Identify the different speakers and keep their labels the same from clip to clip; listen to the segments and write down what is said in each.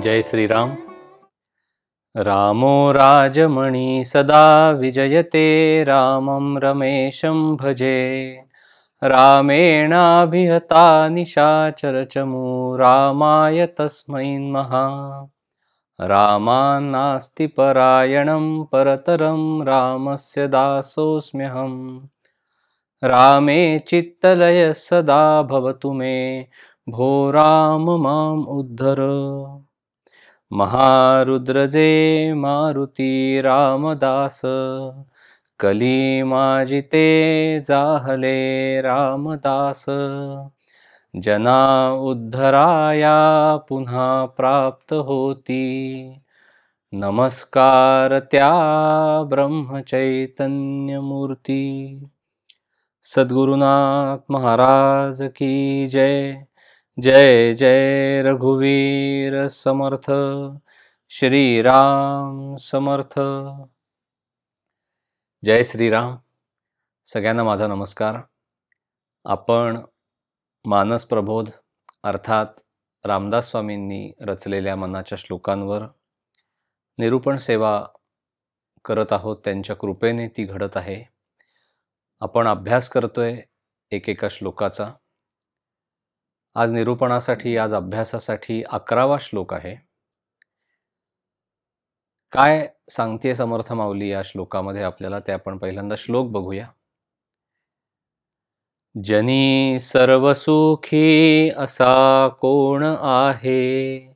Speaker 1: जय श्रीराम। रामो राजमणि सदा विजयते, रामं रमेशं भजे। रामेणाभिहता निशाचरचमू, रामाय तस्मै नमः। रामान्नास्ति परायणं परतरं, रामस्य दासोऽस्म्यहम्। रामे चित्तलयः सदा भवतु मे, भो राम माम् उद्धर। महारुद्रजे मारुती रामदास, कलीमाजिते जाहले रामदास। जना उद्धराया पुन्हा प्राप्त होती, नमस्कार त्या ब्रह्मचैतन्य मूर्ती। सद्गुरुनाथ महाराज की जय। जय जय रघुवीर समर्थ, श्री राम समर्थ। जय श्रीराम। सगळ्यांना माझा नमस्कार। आपण मानस प्रबोध अर्थात रामदास स्वामींनी रचलेल्या मनाच्या श्लोकांवर निरूपण सेवा करत आहोत। त्यांच्या कृपेने ती घडत आहे। आपण अभ्यास करतोय एकेका श्लोकाचा। आज निरूपणासाठी, आज अभ्यासासाठी 11वा श्लोक आहे। काय सांगते समर्थ माऊली या श्लोकामध्ये आपल्याला, ते आपण पहिल्यांदा श्लोक बघूया। जनी सर्वसुखी असा कोण आहे,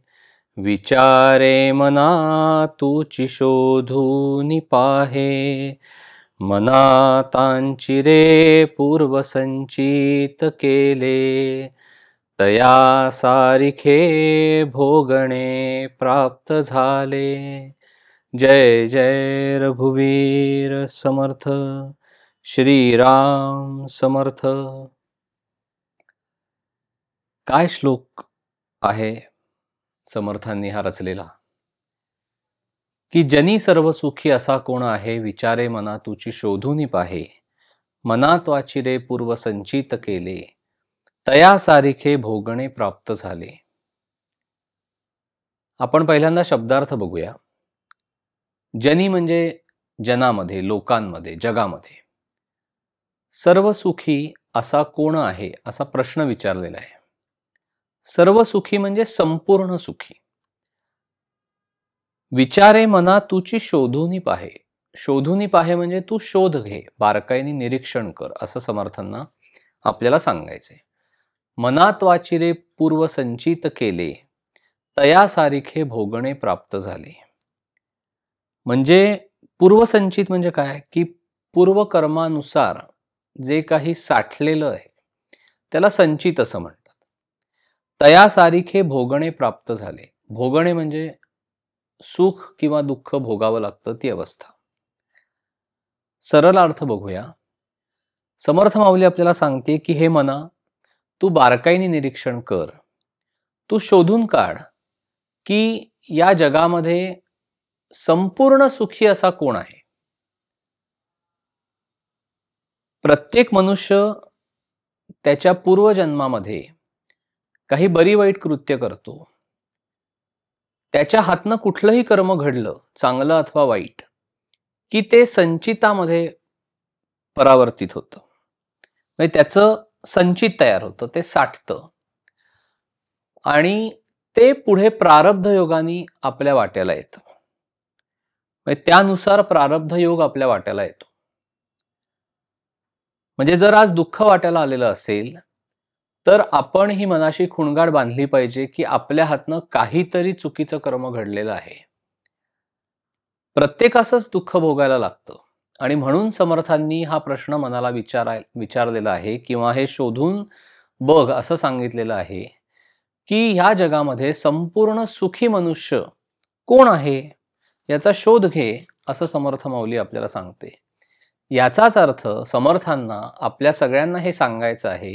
Speaker 1: विचारे मना तूची शोधून पाहे। मना तांची रे पूर्वसंचित केले, तया सारिखे भोगणे प्राप्त झाले। जय जय रघुवीर समर्थ, श्री राम समर्थ। काय श्लोक आहे समर्थांनी हा रचलेला, की जनी सर्व सुखी असा कोण आहे, विचारे मना तुची शोधून पाहे। मना त्वाची रे पूर्व संचित केले, तया सारिखे भोगणे प्राप्त झाले। आपण पहिल्यांदा शब्दार्थ बघूया। जनी म्हणजे जनामध्ये, लोकांमध्ये, जगामध्ये। सर्व सुखी असा कोण आहे असा प्रश्न विचारलेला आहे। सर्व सुखी म्हणजे संपूर्ण सुखी। विचारे मना तुची शोधून पाहे। शोधून पाहे म्हणजे तू शोध घे, बारकाईने निरीक्षण कर, असं समर्थांना आपल्याला सांगायचंय। मना त्वाची रे पूर्व संचित केले, तया सारिखे भोगणे प्राप्त झाले। म्हणजे पूर्वसंचित म्हणजे काय, की पूर्वकर्मानुसार जे काही साठलेलं आहे त्याला संचित असं म्हणतात। तया सारिखे भोगणे प्राप्त झाले। भोगणे म्हणजे सुख किंवा दुःख भोगावं लागतं ती अवस्था। सरळ अर्थ बघूया। समर्थ माऊली आपल्याला सांगते की हे मना, तू बारकाईने निरीक्षण कर, तू शोधून काढ की या जगामध्ये संपूर्ण सुखी असा कोण आहे। प्रत्येक मनुष्य त्याच्या पूर्वजन्मामध्ये काही बरी वाईट कृत्य करतो। त्याच्या हातनं कुठलंही कर्म घडलं, चांगलं अथवा वाईट, की ते संचितामध्ये परावर्तित होतं। म्हणजे त्याचं संचित तयार होतं, ते साठतं आणि ते पुढे प्रारब्ध योगाने आपल्या वाट्याला येतं। म्हणजे त्यानुसार प्रारब्ध योग आपल्या वाट्याला येतो। म्हणजे जर आज दुःख वाट्याला आलेलं असेल तर आपण ही मनाशी खुणगाड बांधली पाहिजे की आपल्या हातनं काहीतरी चुकीचं कर्म घडलेलं आहे। प्रत्येकासच दुःख भोगायला लागतं आणि म्हणून समर्थांनी हा प्रश्न मनाला विचारलेला आहे किंवा हे शोधून बघ असं सांगितलेलं आहे की ह्या जगामध्ये संपूर्ण सुखी मनुष्य कोण आहे याचा शोध घे, असं समर्थ माऊली आपल्याला सांगते। याचाच अर्थ समर्थांना आपल्या सगळ्यांना हे सांगायचं आहे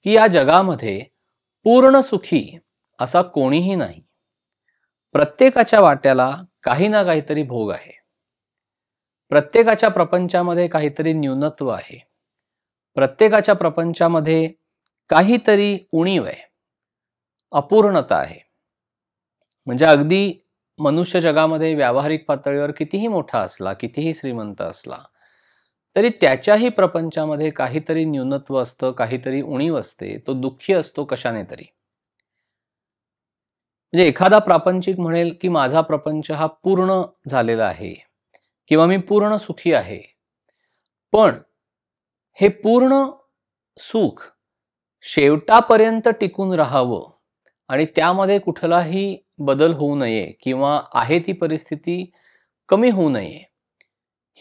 Speaker 1: की या जगामध्ये पूर्ण सुखी असा कोणीही नाही। प्रत्येकाच्या वाट्याला काही ना काहीतरी भोग आहे। प्रत्येकाच्या प्रपंचामध्ये काहीतरी न्यूनत्व आहे। प्रत्येकाच्या प्रपंचामध्ये काहीतरी उणीव आहे, अपूर्णता आहे। म्हणजे अगदी मनुष्य जगामध्ये व्यावहारिक पातळीवर कितीही मोठा असला, कितीही श्रीमंत असला, तरी त्याच्याही प्रपंचामध्ये काहीतरी न्यूनत्व असतं, काहीतरी उणीव असते. तो दुःखी असतो कशाने तरी. म्हणजे एखादा प्रापंचिक म्हणेल, की माझा प्रपंच हा पूर्ण झालेला आहे किंवा मी पूर्ण सुखी आहे. पण हे पूर्ण सुख शेवटापर्यंत टिकून राहावं आणि त्यामध्ये कुठलाही बदल होऊ नये किंवा आहे ती परिस्थिती कमी होऊ नये,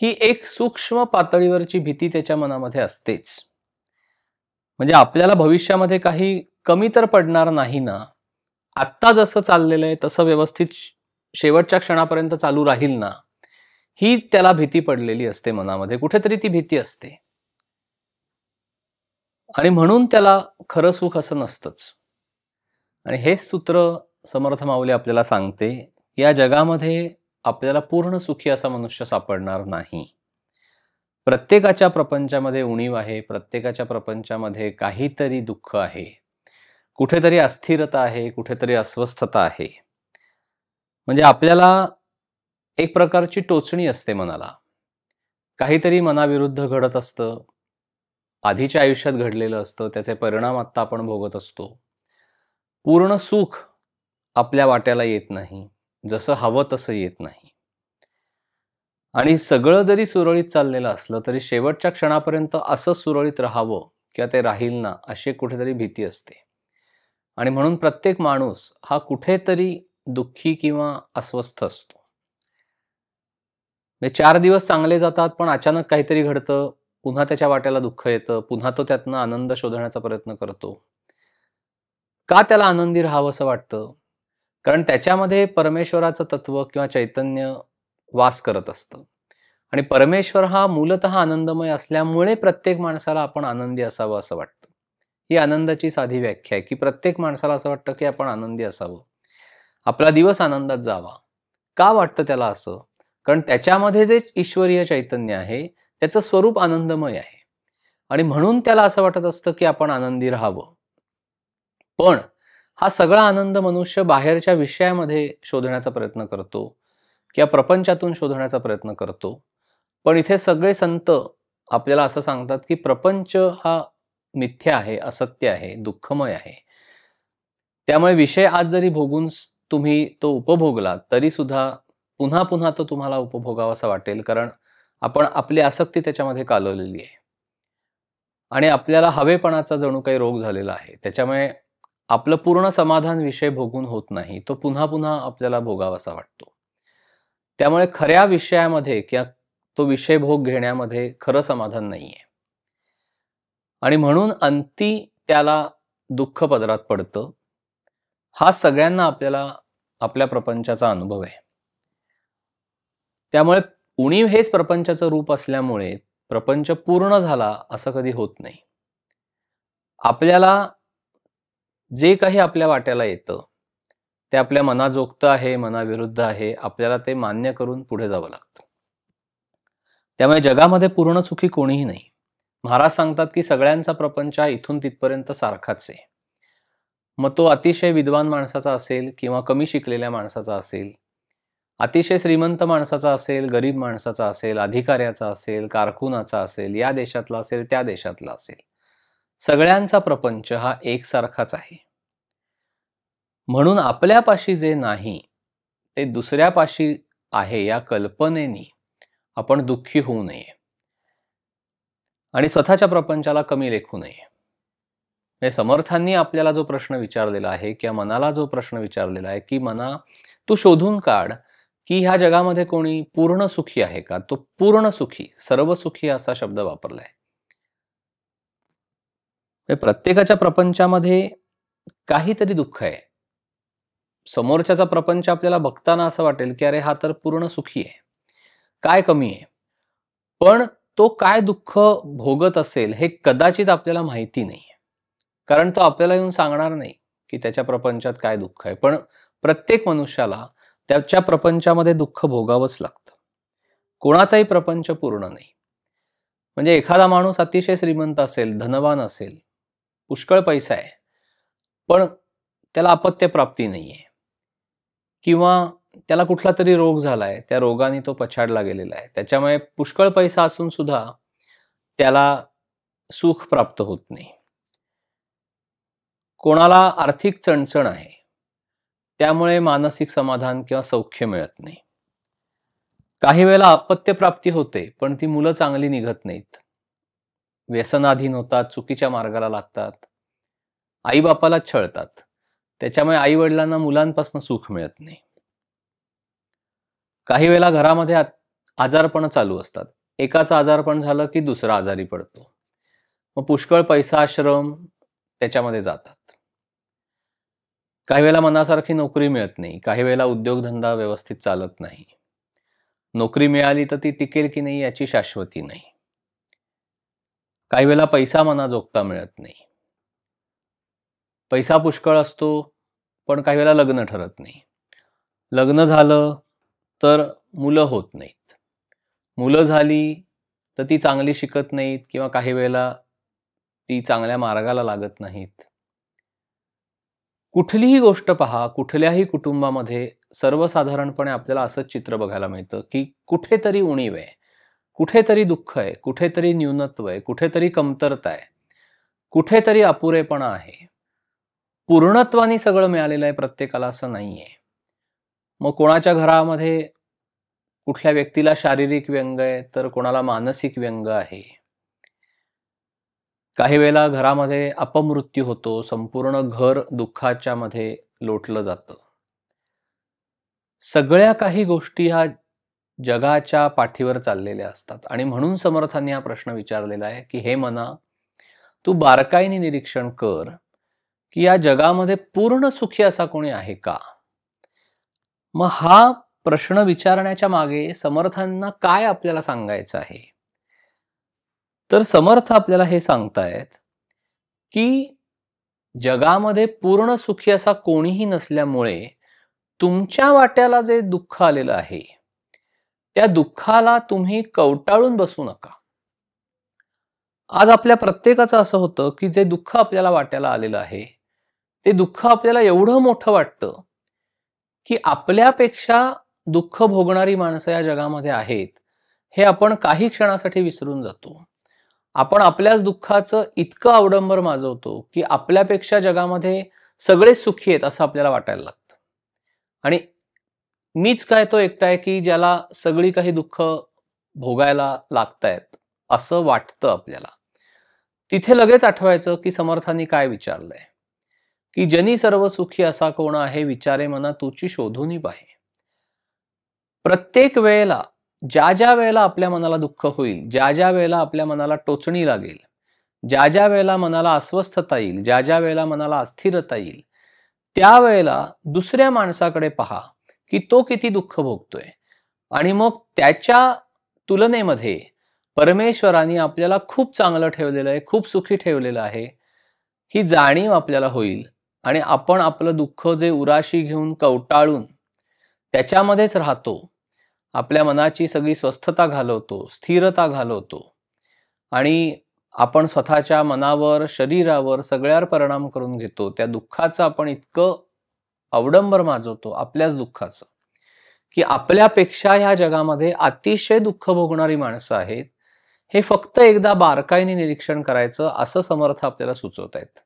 Speaker 1: ही एक सूक्ष्म पातळीवरची भीती त्याच्या मनामध्ये असतेच. म्हणजे आपल्याला भविष्यामध्ये काही कमी तर पडणार नाही ना, आत्ता जसं चाललेलं आहे तसं व्यवस्थित शेवटच्या क्षणापर्यंत चालू राहील ना, ही त्याला भीती पडलेली असते मनामध्ये. कुठेतरी ती भीती असते आणि म्हणून त्याला खरं सुख असं नसतंच. आणि हेच सूत्र समर्थ माऊली आपल्याला सांगते, या जगामध्ये आपल्याला पूर्ण सुखी असा मनुष्य सापडणार नाही. प्रत्येकाच्या प्रपंचामध्ये उणीव आहे, प्रत्येकाच्या प्रपंचामध्ये काहीतरी दुःख आहे, कुठेतरी अस्थिरता आहे, कुठेतरी अस्वस्थता आहे. म्हणजे आपल्याला एक प्रकारची टोचणी असते मनाला. काहीतरी मनाविरुद्ध घडत असतं, आधीच्या आयुष्यात घडलेलं असतं, त्याचे परिणाम आत्ता आपण भोगत असतो. पूर्ण सुख आपल्या वाट्याला येत नाही, जसं हवं तसं येत नाही. आणि सगळं जरी सुरळीत चाललेलं असलं तरी शेवटच्या क्षणापर्यंत असं सुरळीत राहावं किंवा ते राहील ना, अशी कुठेतरी भीती असते. आणि म्हणून प्रत्येक माणूस हा कुठेतरी दुःखी किंवा अस्वस्थ असतो. म्हणजे 4 दिवस चांगले जातात, पण अचानक काहीतरी घडतं, पुन्हा त्याच्या वाट्याला दुःख येतं, पुन्हा तो त्यातनं आनंद शोधण्याचा प्रयत्न करतो. का त्याला आनंदी राहावंसं वाटतं? कारण त्याच्यामध्ये परमेश्वराचं तत्व किंवा चैतन्य वास करत असतं. आणि परमेश्वर हा मूलतः आनंदमय असल्यामुळे प्रत्येक माणसाला आपण आनंदी असावं असं वाटतं. ही आनंदाची साधी व्याख्या आहे, की प्रत्येक माणसाला असं वाटतं, की आपण आनंदी असावं. आपला दिवस आनंदात जावा. का वाटतं त्याला असं? कारण त्याच्यामध्ये जे ईश्वरीय चैतन्य आहे, त्याचं स्वरूप आनंदमय आहे. आणि म्हणून त्याला असं वाटत असतं, की आपण आनंदी राहावं. पण हा सगळा आनंद मनुष्य बाहेरच्या विषयामध्ये शोधण्याचा प्रयत्न करतो किंवा प्रपंचातून शोधण्याचा प्रयत्न करतो. पण इथे सगळे संत आपल्याला असं सांगतात, की प्रपंच हा मिथ्या आहे, असत्य आहे, दुःखमय आहे. त्यामुळे विषय आज जरी भोगून तुम्ही तो उपभोगला, तरी सुद्धा पुन्हा पुन्हा तो तुम्हाला उपभोगावासा वाटेल, कारण आपण आपली आसक्ती त्याच्यामध्ये कालवलेली आहे. आणि आपल्याला हवेपणाचा जणू काही रोग झालेला आहे. त्याच्यामुळे आपलं पूर्ण समाधान विषय भोगून होत नाही. तो पुन्हा पुन्हा आपल्याला भोगावासा वाटतो. त्यामुळे खऱ्या विषयामध्ये किंवा तो विषय भोग घेण्यामध्ये खरं समाधान नाहीये. आणि म्हणून अंती त्याला दुःख पदरात पडतं. हा सगळ्यांना आपल्याला आपल्या प्रपंचाचा अनुभव आहे. त्यामुळे उणीव हेच प्रपंचाचं रूप असल्यामुळे प्रपंच पूर्ण झाला असं कधी होत नाही. आपल्याला जे काही आपल्या वाट्याला येतं, ते आपल्या मनाजोगतं आहे, मनाविरुद्ध आहे, आपल्याला ते मान्य करून पुढे जावं लागतं. त्यामुळे जगामध्ये पूर्ण सुखी कोणीही नाही. महाराज सांगतात, की सगळ्यांचा प्रपंच हा इथून तिथपर्यंत सारखाच आहे. मग तो अतिशय विद्वान माणसाचा असेल किंवा कमी शिकलेल्या माणसाचा असेल, अतिशय श्रीमंत माणसाचा असेल, गरीब माणसाचा असेल, अधिकाऱ्याचा असेल, कारकुनाचा असेल, या देशातला असेल, त्या देशातला असेल. सगळ्यांचा प्रपंच हा एकसारखाच आहे. म्हणून आपल्यापाशी जे नाही, ते दुसऱ्यापाशी आहे या कल्पनेनी आपण दुःखी होऊ नये आणि स्वतःच्या प्रपंचाला कमी लेखू नये. म्हणजे समर्थांनी आपल्याला जो प्रश्न विचारलेला आहे किंवा मनाला जो प्रश्न विचारलेला आहे, की मना तू शोधून काढ, की ह्या जगामध्ये कोणी पूर्ण सुखी आहे का? तो पूर्ण सुखी, सर्व सुखी असा शब्द वापरलाय. प्रत्येकाच्या प्रपंचामध्ये काहीतरी दुःख आहे. समोरच्याचा प्रपंच आपल्याला बघताना असं वाटेल, की अरे हा तर पूर्ण सुखी आहे. काय कमी आहे? पण तो काय दुःख भोगत असेल हे कदाचित आपल्याला माहिती नाही. कारण तो आपल्याला येऊन सांगणार नाही, की त्याच्या प्रपंचात काय दुःख आहे. पण प्रत्येक मनुष्याला त्याच्या प्रपंचामध्ये दुःख भोगावंच लागतं. कोणाचाही प्रपंच पूर्ण नाही. म्हणजे एखादा माणूस अतिशय श्रीमंत असेल, धनवान असेल, पुष्कळ पैसा आहे, पण त्याला अपत्यप्राप्ती नाहीये किंवा त्याला कुठला तरी रोग झालाय, त्या रोगाने तो पछाडला गेलेला आहे, त्याच्यामुळे पुष्कळ पैसा असून सुद्धा त्याला सुख प्राप्त होत नाही. कोणाला आर्थिक चणचण आहे, त्यामुळे मानसिक समाधान किंवा सौख्य मिळत नाही. काही वेळेला अपत्यप्राप्ती होते, पण ती मुलं चांगली निघत नाहीत, व्यसनाधीन होतात, चुकीच्या मार्गाला लागतात, आई बापाला छळतात, त्याच्यामुळे आई वडिलांना मुलांपासून सुख मिळत नाही. काही वेळेला घरामध्ये आजारपण चालू असतात, एकाचं आजारपण झालं की दुसरा आजारी पडतो, मग पुष्कळ पैसा श्रम त्याच्यामध्ये जातात. काही वेळेला मनासारखी नोकरी मिळत नाही, काही वेळेला उद्योगधंदा व्यवस्थित चालत नाही, नोकरी मिळाली तर ती टिकेल की नाही याची शाश्वती नाही. काही वेळेला पैसा मनाजोगता मिळत नाही, पैसा पुष्कळ असतो पण काही वेळेला लग्न ठरत नाही, लग्न झालं तर मुलं होत नाहीत, मुलं झाली तर ती चांगली शिकत नाहीत किंवा काही वेळेला ती चांगल्या मार्गाला लागत नाहीत. कुठलीही गोष्ट पहा, कुठल्याही कुटुंबामध्ये सर्वसाधारणपणे आपल्याला असंच चित्र बघायला मिळतं की कुठेतरी उणीव आहे, कुठेतरी दुःख आहे, कुठेतरी न्यूनत्व आहे, कुठेतरी कमतरता आहे, कुठेतरी अपुरेपणा आहे. पूर्णत्वाने सगळं मिळालेलं आहे प्रत्येकाला असं नाहीये. मग कोणाच्या घरामध्ये कुठल्या व्यक्तीला शारीरिक व्यंग आहे तर कोणाला मानसिक व्यंग आहे. काही वेळेला घरामध्ये अपमृत्यू होतो, संपूर्ण घर दुःखाच्या मध्ये लोटलं जातं. सगळ्या काही गोष्टी ह्या जगाच्या पाठीवर चाललेल्या असतात आणि म्हणून समर्थांनी हा प्रश्न विचारलेला आहे की हे मना, तू बारकाईने निरीक्षण कर की या जगामध्ये पूर्ण सुखी असा कोणी आहे का. मग हा प्रश्न विचारण्याच्या मागे समर्थांना काय आपल्याला सांगायचं आहे, तर समर्थ आपल्याला हे सांगतायत की जगामध्ये पूर्ण सुखी असा कोणीही नसल्यामुळे तुमच्या वाट्याला जे दुःख आलेलं आहे त्या दुःखाला तुम्ही कवटाळून बसू नका. आज आपल्या प्रत्येकाचं असं होतं की जे दुःख आपल्याला वाट्याला आलेलं आहे ते दुःख आपल्याला एवढं मोठं वाटतं की आपल्यापेक्षा दुःख भोगणारी माणसं या जगामध्ये आहेत हे आपण काही क्षणासाठी विसरून जातो. आपण आपल्याच दुःखाचं इतकं अवडंबर माजवतो की आपल्यापेक्षा जगामध्ये सगळे सुखी आहेत असं आपल्याला वाटायला लागतं आणि मीच काय तो एकटा आहे की ज्याला सगळी काही दुःख भोगायला लागतायत असं वाटतं आपल्याला. तिथे लगेच आठवायचं की समर्थांनी काय विचारलंय की जनी सर्व सुखी असा कोण आहे, विचारे मना तुची शोधूनी पाहे. प्रत्येक वेळेला ज्या ज्या वेळेला आपल्या मनाला दुःख होईल, ज्या ज्या वेळेला आपल्या मनाला टोचणी लागेल, ज्या ज्या वेळेला मनाला अस्वस्थता येईल, ज्या ज्या वेळेला मनाला अस्थिरता येईल, त्यावेळेला दुसऱ्या माणसाकडे पहा की तो किती दुःख भोगतोय आणि मग त्याच्या तुलनेमध्ये परमेश्वराने आपल्याला खूप चांगलं ठेवलेलं आहे, खूप सुखी ठेवलेलं आहे, ही जाणीव आपल्याला होईल आणि आपण आपलं दुःख जे उराशी घेऊन कवटाळून त्याच्यामध्येच राहतो, आपल्या मनाची सगळी स्वस्थता घालवतो, स्थिरता घालवतो आणि आपण स्वतःच्या मनावर, शरीरावर सगळ्यावर परिणाम करून घेतो. त्या दुःखाचं आपण इतकं अवडंबर माजवतो आपल्याच दुःखाचं की आपल्यापेक्षा ह्या जगामध्ये अतिशय दुःख भोगणारी माणसं आहेत. हे फक्त एकदा बारकाईने निरीक्षण करायचं असं समर्थ आपल्याला सुचवतायत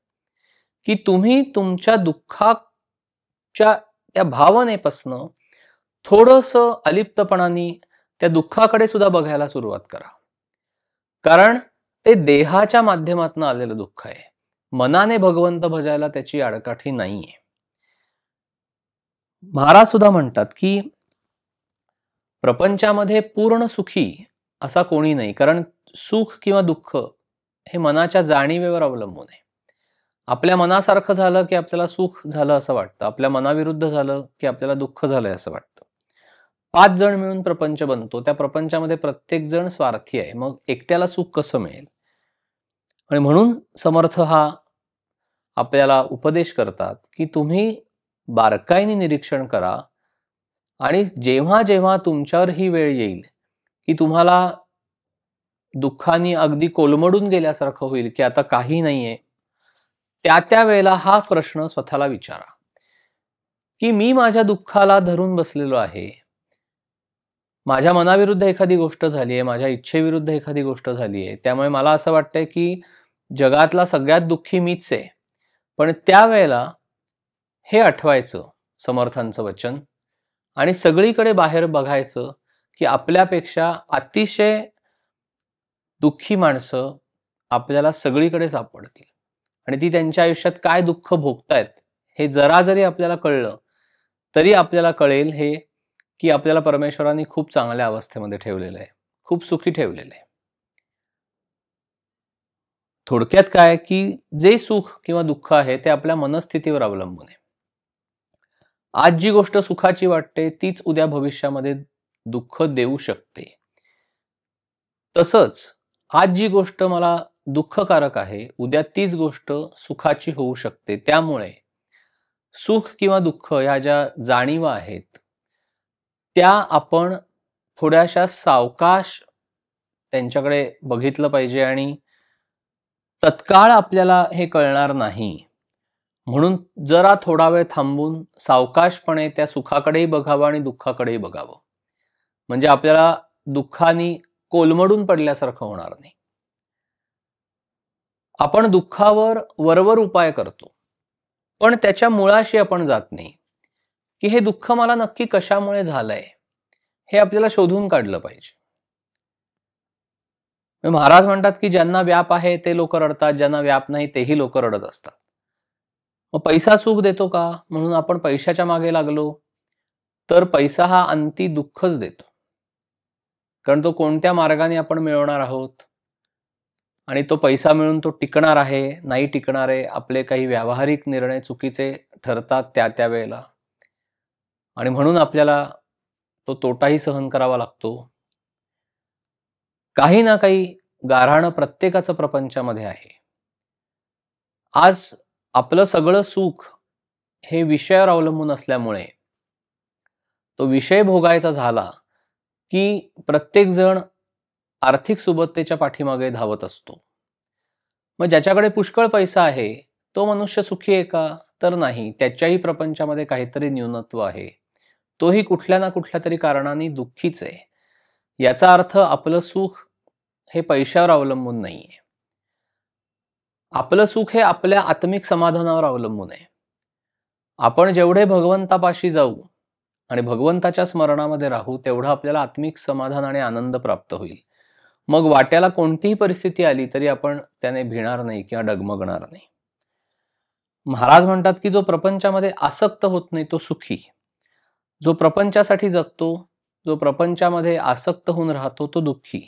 Speaker 1: की तुम्ही तुमच्या दुःखाच्या त्या भावनेपासनं थोडंसं अलिप्तपणाने त्या दुःखाकडे सुद्धा बघायला सुरुवात करा. कारण ते देहाच्या माध्यमातून आलेलं दुःख आहे, मनाने भगवंत भजायला त्याची आडकाठी नाहीये. महाराज सुद्धा म्हणतात की प्रपंचामध्ये पूर्ण सुखी असा कोणी नाही, कारण सुख किंवा दुःख हे मनाच्या जाणीवेवर अवलंबून आहे. आपल्या मनासारखं झालं की आपल्याला सुख झालं असं वाटतं, आपल्या मनाविरुद्ध झालं की आपल्याला दुःख झालंय असं वाटतं. 5 जण मिळून प्रपंच बनतो, त्या प्रपंचामध्ये प्रत्येक जण स्वार्थी आहे, मग एकट्याला सुख कसं मिळेल. आणि म्हणून समर्थ हा आपल्याला उपदेश करतात की तुम्ही बारकाईने निरीक्षण करा आणि जेव्हा जेव्हा तुमच्यावर ही वेळ येईल की तुम्हाला दुःखाने अगदी कोलमडून गेल्यासारखं होईल की आता काही नाहीये, त्या वेळेला हा प्रश्न स्वतःला विचारा की मी माझ्या दुःखाला धरून बसलेलो आहे. माझ्या मनाविरुद्ध एखादी गोष्ट झाली आहे, माझ्या इच्छेविरुद्ध एखादी गोष्ट झाली आहे. त्यामुळे मला असं वाटतंय की जगातला सगळ्यात दुःखी मीच आहे. पण त्यावेळेला हे आठवायचं समर्थांचं वचन आणि सगळीकडे बाहेर बघायचं की आपल्यापेक्षा अतिशय दुःखी माणसं आपल्याला सगळीकडे सापडतील आणि ती त्यांच्या आयुष्यात काय दुःख भोगतायत हे जरा जरी आपल्याला कळलं तरी आपल्याला कळेल हे की आपल्याला परमेश्वरांनी खूप चांगल्या अवस्थेमध्ये ठेवलेलं आहे, खूप सुखी ठेवलेलं आहे. थोडक्यात काय की जे सुख किंवा दुःख आहे ते आपल्या मनस्थितीवर अवलंबून आहे. आज जी गोष्ट सुखाची वाटते तीच उद्या भविष्यामध्ये दुःख देऊ शकते. तसंच आज जी गोष्ट मला दुःखकारक आहे उद्या तीच गोष्ट सुखाची होऊ शकते. त्यामुळे सुख किंवा दुःख ह्या ज्या जाणीवा आहेत त्या आपण थोड्याशा सावकाश त्यांच्याकडे बघितलं पाहिजे आणि तत्काळ आपल्याला हे कळणार नाही. म्हणून जरा थोडा वेळ थांबून सावकाशपणे त्या सुखाकडेही बघावं आणि दुःखाकडेही बघावं. म्हणजे आपल्याला दुःखाने कोलमडून पडल्यासारखं होणार नाही. आपण दुःखावर वरवर उपाय करतो पण त्याच्या मुळाशी आपण जात नाही की हे दुःख मला नक्की कशामुळे झालंय हे आपल्याला शोधून काढलं पाहिजे. महाराज म्हणतात की ज्यांना व्याप आहे ते लोक रडतात, ज्यांना व्याप नाही तेही लोक रडत असतात. मग पैसा सुख देतो का म्हणून आपण पैशाच्या मागे लागलो तर पैसा हा अंती दुःखच देतो. कारण तो कोणत्या मार्गाने आपण मिळवणार आहोत आणि तो पैसा मिळून तो टिकणार आहे नाही टिकणार आहे, आपले काही व्यावहारिक निर्णय चुकीचे ठरतात त्या वेळेला आणि म्हणून आपल्याला तो तोटाही सहन करावा लागतो. काही ना काही गाऱ्हाणं प्रत्येकाचं प्रपंचामध्ये आहे. आज आपलं सगळं सुख हे विषयावर अवलंबून असल्यामुळे तो विषय भोगायचा झाला की प्रत्येक जण आर्थिक सुबत्तेच्या पाठीमागे धावत असतो. मग ज्याच्याकडे पुष्कळ पैसा आहे तो मनुष्य सुखी आहे का तर नाही. त्याच्याही प्रपंचामध्ये काहीतरी न्यूनत्व आहे. तोही कुठल्या ना कुठल्या तरी कारणाने दुःखीच आहे. याचा अर्थ आपलं सुख हे पैशावर अवलंबून नाहीये. आपलं सुख हे आपल्या आत्मिक समाधानावर अवलंबून आहे. आपण जेवढे भगवंतापाशी जाऊ आणि भगवंताच्या स्मरणामध्ये राहू तेवढं आपल्याला आत्मिक समाधान आणि आनंद प्राप्त होईल. मग वाट्याला कोणतीही परिस्थिती आली तरी आपण त्याने भिणार नाही किंवा डगमगणार नाही. महाराज म्हणतात की जो प्रपंचामध्ये आसक्त होत नाही तो सुखी. जो प्रपंचासाठी जगतो, जो प्रपंचामध्ये आसक्त होऊन राहतो तो दुःखी.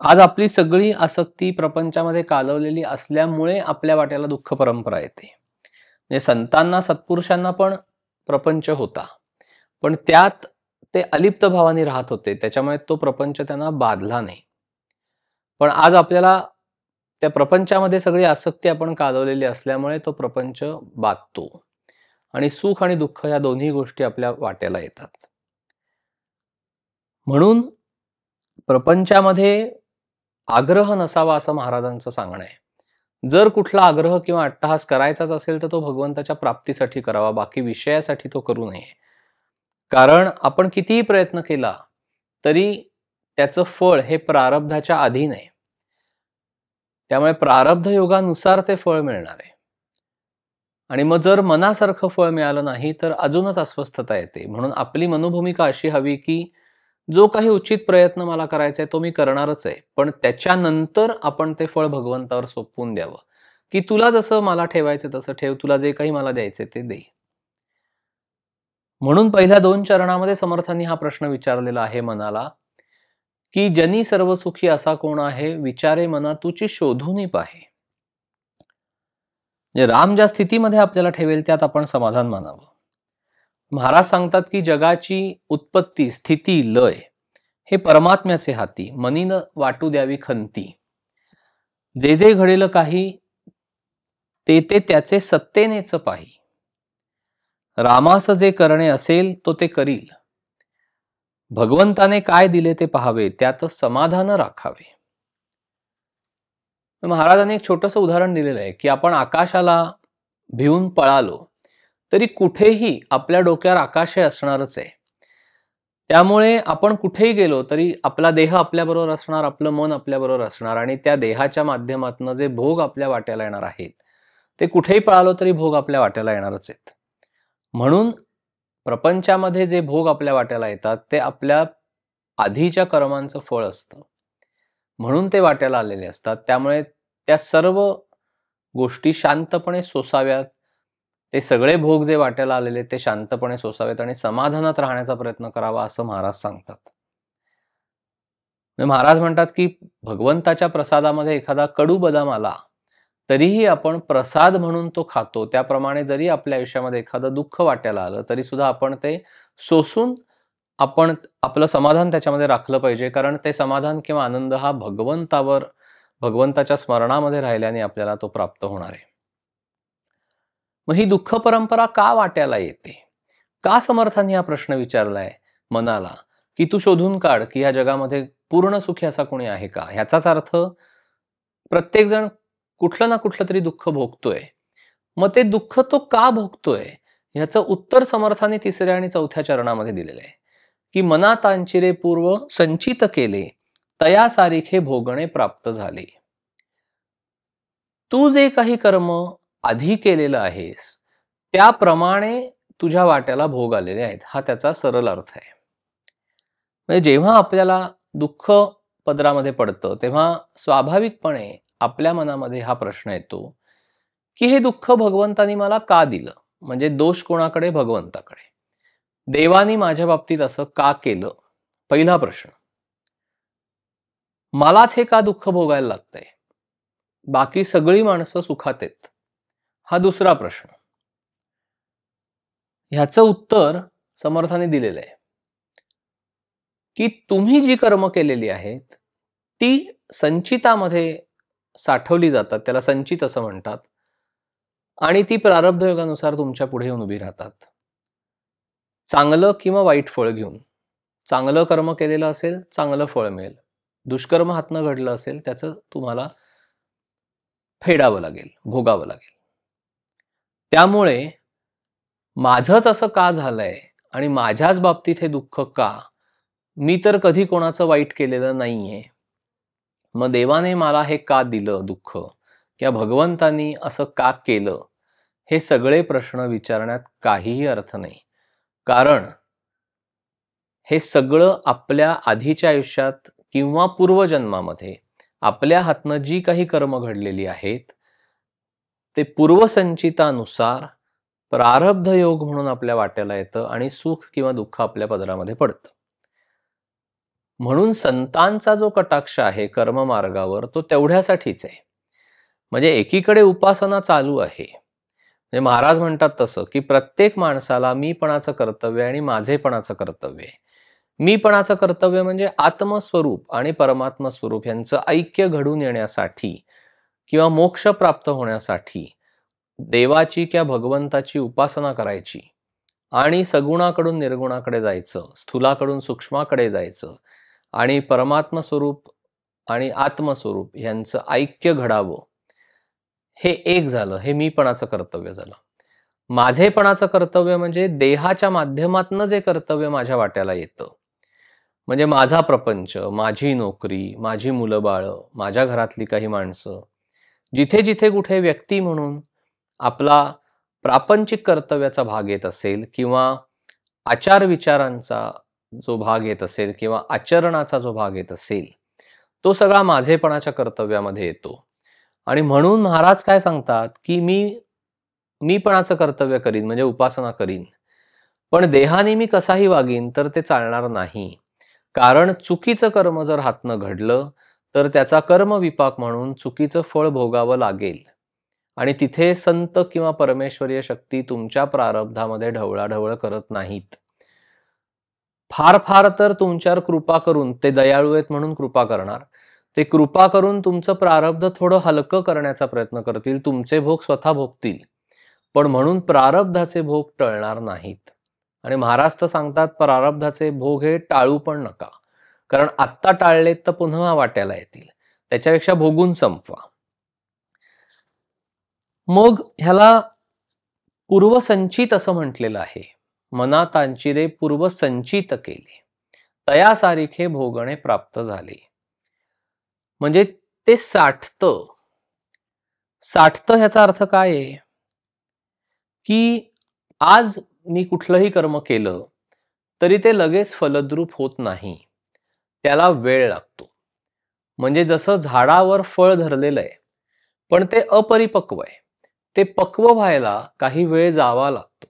Speaker 1: आज आपली सगळी आसक्ती प्रपंचामध्ये कालवलेली असल्यामुळे आपल्या वाट्याला दुःख परंपरा येते. म्हणजे संतांना सत्पुरुषांना पण प्रपंच होता पण त्यात ते अलिप्त भावाने राहत होते, त्याच्यामुळे तो प्रपंच त्यांना बाधला नाही. पण आज आपल्याला त्या प्रपंचामध्ये सगळी आसक्ती आपण कालवलेली असल्यामुळे तो प्रपंच बाधतो आणि सुख आणि दुःख या दोन्ही गोष्टी आपल्या वाट्याला येतात. म्हणून प्रपंचामध्ये आग्रह नसावा असं महाराजांचं सांगणं आहे. जर कुठला आग्रह किंवा अट्टहास करायचाच असेल तर तो भगवंताच्या प्राप्तीसाठी करावा, बाकी विषयासाठी तो करू नये. कारण आपण कितीही प्रयत्न केला तरी त्याचं फळ हे प्रारब्धाच्या अधीन आहे. त्यामुळे प्रारब्ध योगानुसार ते फळ मिळणार आहे आणि मग जर मनासारखं फळ मिळालं नाही तर अजूनच अस्वस्थता येते. म्हणून आपली मनोभूमिका अशी हवी की जो काही उचित प्रयत्न मला करायचा आहे तो मी करणारच आहे, पण त्याच्यानंतर आपण ते फळ भगवंतावर सोपवून द्यावं की तुला जसं मला ठेवायचं तसं ठेव, तुला जे काही मला द्यायचे ते दे. म्हणून पहिल्या 2 चरणामध्ये समर्थांनी हा प्रश्न विचारलेला आहे मनाला की जनी सर्व सुखी असा कोण आहे, विचारे मना तुची शोधून पाहे. राम ज्या स्थितीमध्ये आपल्याला ठेवेल त्यात आपण समाधान मानावं. महाराज सांगतात की जगाची उत्पत्ती स्थिती लय हे परमात्म्याचे हाती, मनीन वाटू द्यावी खंती. जे जे घडेल काही ते ते त्याचे सत्तेनेच पाही. रामास जे करणे असेल तो ते करील. भगवंताने काय दिले ते पाहावे, त्यात समाधान राखावे. महाराजांनी एक छोटंसं उदाहरण दिलेलं आहे की आपण आकाशाला भिवून पळालो तरी कुठेही आपल्या डोक्यावर आकाश हे असणारच आहे. त्यामुळे आपण कुठेही गेलो तरी आपला देह आपल्याबरोबर असणार, आपलं मन आपल्याबरोबर असणार आणि त्या देहाच्या माध्यमातून जे भोग आपल्या वाट्याला येणार आहेत, ते कुठेही पळालो तरी भोग आपल्या वाट्याला येणारच आहेत. म्हणून प्रपंचामध्ये जे भोग आपल्या वाट्याला येतात ते आपल्या आधीच्या कर्मांचं फळ असतं. म्हणून ते वाट्याला आलेले असतात. त्यामुळे त्या सर्व गोष्टी शांतपणे सोसाव्यात. ते सगळे भोग जे वाट्याला आलेले ते शांतपणे सोसावेत आणि समाधानात राहण्याचा प्रयत्न करावा असं महाराज सांगतात. महाराज म्हणतात की भगवंताच्या प्रसादामध्ये एखादा कडू बदाम आला तरीही आपण प्रसाद म्हणून तो खातो. त्याप्रमाणे जरी आपल्या आयुष्यामध्ये एखादं दुःख वाट्याला आलं तरी सुद्धा आपण ते सोसून आपण आपलं समाधान त्याच्यामध्ये राखलं पाहिजे. कारण ते समाधान किंवा आनंद हा भगवंताच्या स्मरणामध्ये राहिल्याने आपल्याला तो प्राप्त होणार आहे. मग ही दुःख परंपरा का वाट्याला येते? का समर्थांनी हा प्रश्न विचारलाय मनाला की तू शोधून काढ की या जगामध्ये पूर्ण सुखी असा कोणी आहे का? ह्याचाच अर्थ प्रत्येक जण कुठलं ना कुठलं तरी दुःख भोगतोय. मग ते दुःख तो का भोगतोय ह्याचं उत्तर समर्थाने 3ऱ्या आणि 4थ्या चरणामध्ये दिलेलं आहे की मना तांचिरे पूर्व संचित केले तया सारिखे भोगणे प्राप्त झाले. तू जे काही कर्म आधी केलेलं आहेस त्याप्रमाणे तुझ्या वाट्याला भोग आलेले आहेत, हा त्याचा सरळ अर्थ आहे. म्हणजे जेव्हा आपल्याला दुःख पदरामध्ये पडतं तेव्हा स्वाभाविकपणे आपल्या मनामध्ये हा प्रश्न येतो की हे दुःख भगवंतानी मला का दिलं? म्हणजे दोष कोणाकडे? भगवंताकडे. देवानी माझ्या बाबतीत असं का केलं? पहिला प्रश्न. मलाच हे का दुःख भोगायला लागतंय? बाकी सगळी माणसं सुखात आहेत, हा दुसरा प्रश्न. ह्याचं उत्तर समर्थाने दिलेलं आहे की तुम्ही जी कर्म केलेली आहेत ती संचितामध्ये साठवली जातात, त्याला संचित असं म्हणतात, आणि ती प्रारब्ध योगानुसार तुमच्या पुढे येऊन उभी राहतात, चांगलं किंवा वाईट फळ घेऊन. चांगलं कर्म केलेलं असेल चांगलं फळ मिळेल, दुष्कर्म हातनं घडलं असेल त्याचं तुम्हाला फेडावं लागेल, भोगावं लागेल. त्यामुळे माझंच असं का झालंय आणि माझ्याच बाबतीत हे दुःख का? मी तर कधी कोणाचं वाईट केलेलं नाहीये. मग देवाने मला हे का दिलं दुःख किंवा भगवंतानी असं का केलं? हे सगळे प्रश्न विचारण्यात काहीही अर्थ नाही. कारण हे सगळं आपल्या आधीच्या आयुष्यात किंवा पूर्वजन्मामध्ये आपल्या हातनं जी काही कर्म घडलेली आहेत ते पूर्वसंचितानुसार प्रारब्ध योग म्हणून आपल्या वाट्याला येतं आणि सुख किंवा दुःख आपल्या पदरामध्ये पडतं. म्हणून संतांचा जो कटाक्ष आहे कर्ममार्गावर तो तेवढ्यासाठीच आहे. म्हणजे एकीकडे उपासना चालू आहे, म्हणजे महाराज म्हणतात तसं की प्रत्येक माणसाला मीपणाचं कर्तव्य आणि माझेपणाचं कर्तव्य आहे. मीपणाचं कर्तव्य म्हणजे आत्मस्वरूप आणि परमात्मा स्वरूप यांचं ऐक्य घडून येण्यासाठी किंवा मोक्ष प्राप्त होण्यासाठी देवाची किंवा भगवंताची उपासना करायची आणि सगुणाकडून निर्गुणाकडे जायचं, स्थूलाकडून सूक्ष्माकडे जायचं आणि परमात्मा स्वरूप आणि आत्मस्वरूप यांचं ऐक्य घडावं. हे एक झालं, हे मीपणाचं कर्तव्य झालं. माझेपणाचं कर्तव्य म्हणजे देहाच्या माध्यमातनं जे कर्तव्य माझ्या वाट्याला येतं, म्हणजे माझा प्रपंच, माझी नोकरी, माझी मुलं बाळं, माझ्या घरातली काही माणसं, जिथे जिथे कुठे व्यक्ती म्हणून आपला प्रापंचिक कर्तव्याचा भाग येत असेल किंवा आचार विचारांचा जो भाग येत असेल किंवा आचरणाचा जो भाग येत असेल तो सगळा माझेपणाच्या कर्तव्यामध्ये येतो. आणि म्हणून महाराज काय सांगतात की मीपणाचं कर्तव्य करीन म्हणजे उपासना करीन, पण देहाने मी कसाही वागीन तर ते चालणार नाही. कारण चुकीचं कर्म जर हातनं घडलं तर त्याचा कर्मविपाक म्हणून चुकीचं फळ भोगावं लागेल आणि तिथे संत किंवा परमेश्वरीय शक्ती तुमच्या प्रारब्धामध्ये ढवळाढवळ करत नाहीत. फार फार तर तुमच्यावर कृपा करून, ते दयाळू आहेत म्हणून कृपा करणार, ते कृपा करून तुमचं प्रारब्ध थोडं हलकं करण्याचा प्रयत्न करतील, तुमचे भोग स्वतः भोगतील, पण म्हणून प्रारब्धाचे भोग टळणार नाहीत. आणि महाराज तर सांगतात प्रारब्धाचे भोग हे टाळू पण नका, कारण आत्ता टाळलेत तर पुन्हा वाट्याला येतील, त्याच्यापेक्षा भोगून संपवा. मग ह्याला पूर्वसंचित असं म्हटलेलं आहे. मना तांचिरे पूर्वसंचित केले, तया सारिखे भोगणे प्राप्त झाले. म्हणजे ते साठतं. ह्याचा अर्थ काय आहे? की आज मी कुठलंही कर्म केलं तरी ते लगेच फलद्रूप होत नाही, त्याला वेळ लागतो. म्हणजे जसं झाडावर फळ धरलेलं आहे पण ते अपरिपक्व आहे, ते पक्व व्हायला काही वेळ जावा लागतो.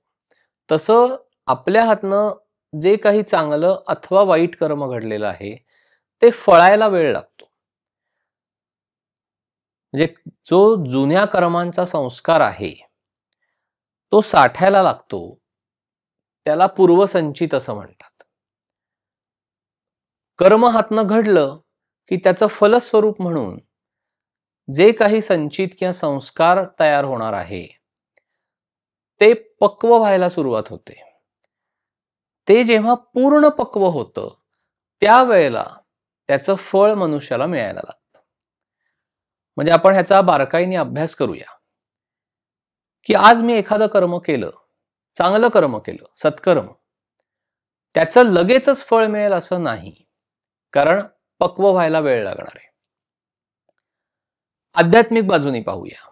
Speaker 1: तसं आपल्या हातनं जे काही चांगलं अथवा वाईट कर्म घडलेलं आहे ते फळायला वेळ लागतो. म्हणजे जो जुन्या कर्मांचा संस्कार आहे तो साठायला लागतो, त्याला पूर्वसंचित असं म्हणतात. कर्म हातनं घडलं की त्याचं फलस्वरूप म्हणून जे काही संचित किंवा संस्कार तयार होणार आहे ते पक्व व्हायला सुरुवात होते. ते जेव्हा पूर्ण पक्व होतं त्यावेळेला त्याचं फळ मनुष्याला मिळायला लागतं. म्हणजे आपण ह्याचा बारकाईने अभ्यास करूया की आज मी एखादं कर्म केलं, चांगलं कर्म केलं, सत्कर्म, त्याचं लगेचच फळ मिळेल असं नाही, कारण पक्व व्हायला वेळ लागणार आहे. आध्यात्मिक बाजूने पाहूया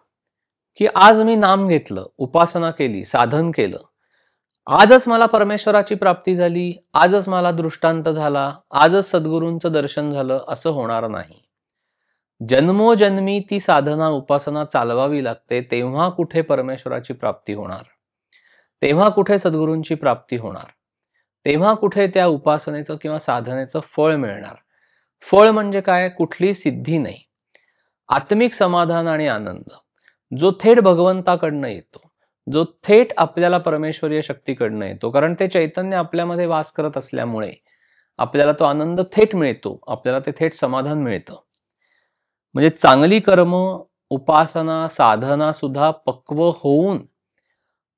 Speaker 1: की आज मी नाम घेतलं, उपासना केली, साधन केलं, आजच मला परमेश्वराची प्राप्ती झाली, आजच मला दृष्टांत झाला, आजच सद्गुरूंचं दर्शन झालं असं होणार नाही. जन्मोजन्मी ती साधना उपासना चालवावी लागते, तेव्हा कुठे परमेश्वराची प्राप्ती होणार, तेव्हा कुठे सद्गुरूंची प्राप्ती होणार, तेव्हा कुठे त्या उपासनेचं किंवा साधनेचं फळ मिळणार. फळ म्हणजे काय? कुठली सिद्धी नाही, आत्मिक समाधान आणि आनंद जो थेट भगवंताकडनं येतो, जो थेट आपल्याला परमेश्वरीय शक्तीकडनं येतो. कारण ते चैतन्य आपल्यामध्ये वास करत असल्यामुळे आपल्याला तो आनंद थेट मिळतो, आपल्याला ते थेट समाधान मिळतं. म्हणजे चांगली कर्म, उपासना, साधना सुद्धा पक्व होऊन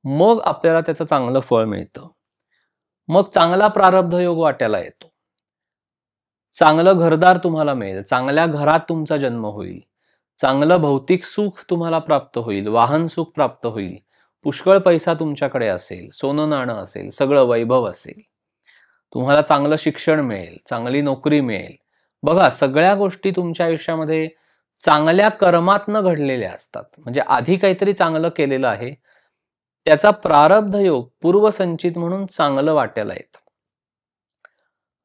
Speaker 1: मग आपल्याला त्याचं चांगलं फळ मिळतं. मग चांगला प्रारब्ध योग वाट्याला येतो, चांगलं घरदार तुम्हाला मिळेल, चांगल्या घरात तुमचा जन्म होईल, चांगलं भौतिक सुख तुम्हाला प्राप्त होईल, वाहन सुख प्राप्त होईल, पुष्कळ पैसा तुमच्याकडे असेल, सोनं नाणं असेल, सगळं वैभव असेल, तुम्हाला चांगलं शिक्षण मिळेल, चांगली नोकरी मिळेल. बघा, सगळ्या गोष्टी तुमच्या आयुष्यामध्ये चांगल्या कर्मातनं घडलेल्या असतात. म्हणजे आधी काहीतरी चांगलं केलेलं आहे, त्याचा प्रारब्ध योग पूर्वसंचित म्हणून चांगलं वाट्याला येतं.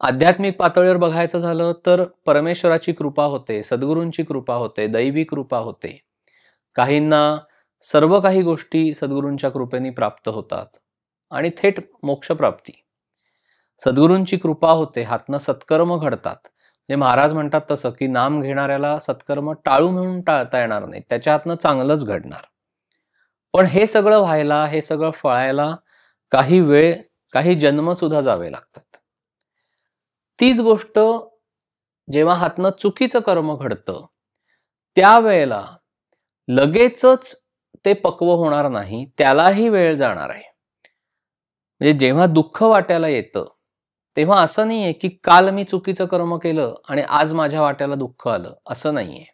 Speaker 1: आध्यात्मिक पातळीवर बघायचं झालं तर परमेश्वराची कृपा होते, सद्गुरूंची कृपा होते, दैवी कृपा होते. काहींना सर्व काही गोष्टी सद्गुरूंच्या कृपेने प्राप्त होतात आणि थेट मोक्ष प्राप्ती. सद्गुरूंची कृपा होते, हातनं सत्कर्म घडतात. जे महाराज म्हणतात तसं की नाम घेणाऱ्याला सत्कर्म टाळू म्हणून टाळता येणार नाही, त्याच्या हातनं चांगलंच घडणार. पण हे सगळं व्हायला, हे सगळं फळायला काही वेळ, काही जन्म सुद्धा जावे लागतात. तीच गोष्ट जेव्हा हातनं चुकीचं कर्म घडतं त्यावेळेला लगेचच ते पक्व होणार नाही, त्यालाही वेळ जाणार आहे. म्हणजे जेव्हा दुःख वाट्याला येतं तेव्हा असं नाहीये की काल मी चुकीचं कर्म केलं आणि आज माझ्या वाट्याला दुःख आलं, असं नाहीये.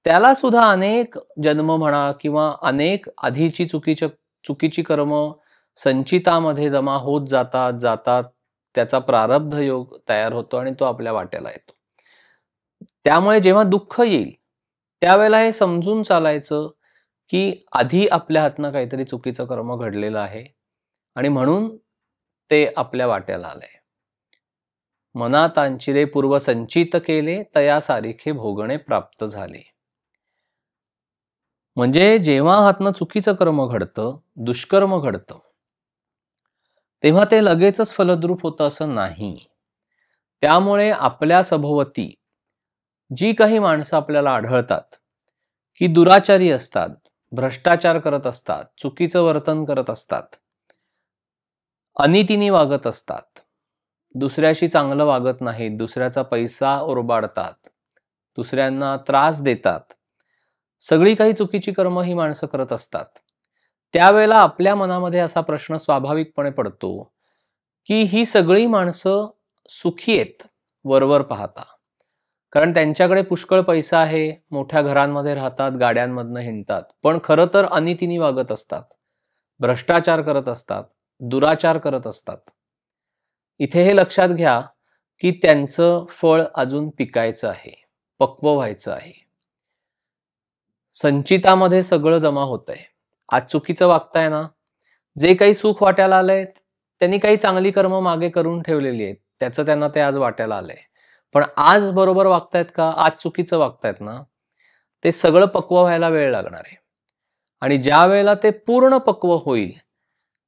Speaker 1: त्याला सुद्धा अनेक जन्म म्हणा किंवा अनेक आधीची चुकीची कर्म संचितामध्ये जमा होत जातात, त्याचा प्रारब्ध योग तयार होतो आणि तो आपल्या वाट्याला येतो. त्यामुळे जेव्हा दुःख येईल त्यावेळेला हे समजून चालायचं की आधी आपल्या हातनं काहीतरी चुकीचं कर्म घडलेलं आहे आणि म्हणून ते आपल्या वाट्याला आलंय. मना तांचिरे पूर्व संचित केले, तया सारिखे भोगणे प्राप्त झाले. म्हणजे जेव्हा हातनं चुकीचं कर्म घडतं, दुष्कर्म घडतं, तेव्हा ते लगेचच फलद्रूप होतं असं नाही. त्यामुळे आपल्या सभोवती जी काही माणसं आपल्याला आढळतात की दुराचारी असतात, भ्रष्टाचार करत असतात, चुकीचं वर्तन करत असतात, अनितीने वागत असतात, दुसऱ्याशी चांगलं वागत नाहीत, दुसऱ्याचा पैसा ओरबाडतात, दुसऱ्यांना त्रास देतात, सगळी काही चुकीची कर्म ही माणसं करत असतात. त्यावेळेला आपल्या मनामध्ये असा प्रश्न स्वाभाविकपणे पडतो की ही सगळी माणसं सुखी आहेत वरवर पाहता, कारण त्यांच्याकडे पुष्कळ पैसा आहे, मोठ्या घरांमध्ये राहतात, गाड्यांमधनं हिंडतात, पण खरं तर अनितीने वागत असतात, भ्रष्टाचार करत असतात, दुराचार करत असतात. इथे हे लक्षात घ्या की त्यांचं फळ अजून पिकायचं आहे, पक्व व्हायचं आहे. संचितामध्ये सगळं जमा होतंय. आज चुकीचं वागताय ना, जे काही सुख वाट्याला आलंय त्यांनी काही चांगली कर्म मागे करून ठेवलेली आहेत, त्याचं त्यांना ते आज वाट्याला आलंय. पण आज बरोबर वागतायत का? आज चुकीचं वागतायत ना, ते सगळं पक्व व्हायला वेळ लागणार आहे. आणि ज्या वेळेला ते पूर्ण पक्व होईल